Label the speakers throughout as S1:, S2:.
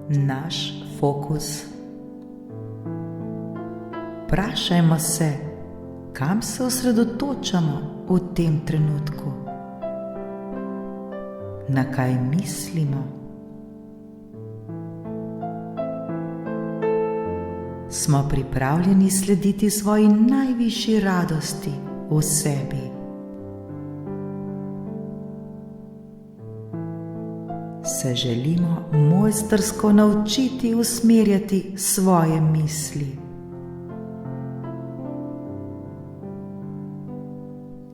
S1: Naš fokus. Vprašajmo se, kam se osredotočamo v tem trenutku, na kaj mislimo. Smo pripravljeni slediti svoji najvišji radosti v sebi. Se želimo mojstrsko naučiti usmerjati svoje misli.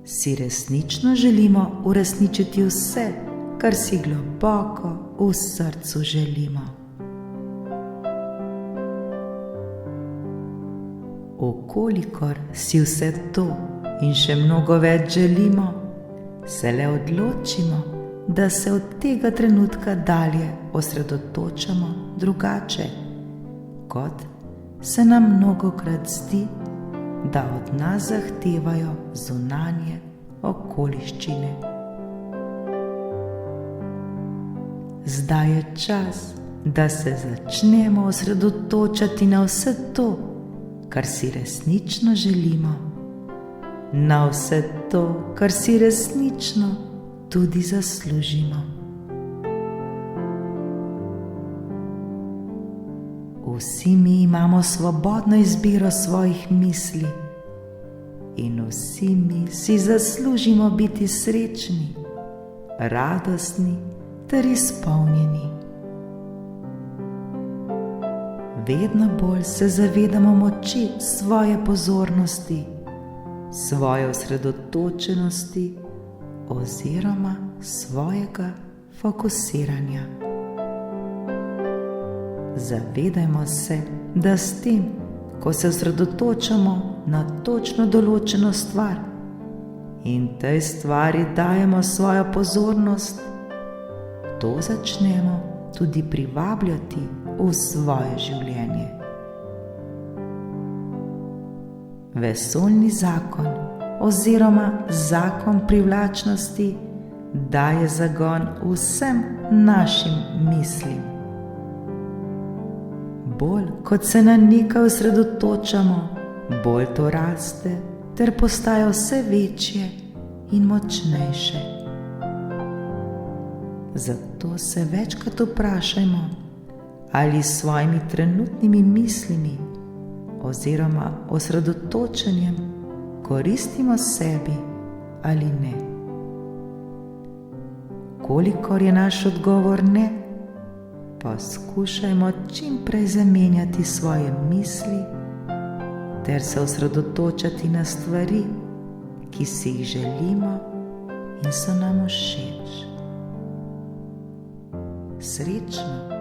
S1: Si resnično želimo uresničiti vse, kar si globoko v srcu želimo. Vkolikor si vse to in še mnogo več želimo, se le odločimo, da se od tega trenutka dalje osredotočamo drugače, kot se nam mnogokrat zdi, da od nas zahtevajo zunanje okoliščine. Zdaj je čas, da se začnemo osredotočati na vse to, kar si resnično želimo, na vse to, kar si resnično tudi zaslužimo. Vsi mi imamo svobodno izbiro svojih misli in vsi mi si zaslužimo biti srečni, radostni ter izpolnjeni. Vedno bolj se zavedamo moči svoje pozornosti, svoje osredotočenosti oziroma svojega fokusiranja. Zavedajmo se, da s tem, ko se osredotočamo na točno določeno stvar in tej stvari dajemo svojo pozornost, to začnemo tudi privabljati v svoje življenje. Vesoljni zakon oziroma zakon privlačnosti daje zagon vsem našim mislim. Bolj kot se na nekaj osredotočamo, bolj to raste ter postaja vse večje in močnejše. Zato se večkrat vprašajmo, ali s svojimi trenutnimi mislimi oziroma osredotočenjem koristimo sebi ali ne. Kolikor je naš odgovor ne, poskušajmo čim prej zamenjati svoje misli ter se osredotočati na stvari, ki si jih želimo in so nam všeč. Srečno!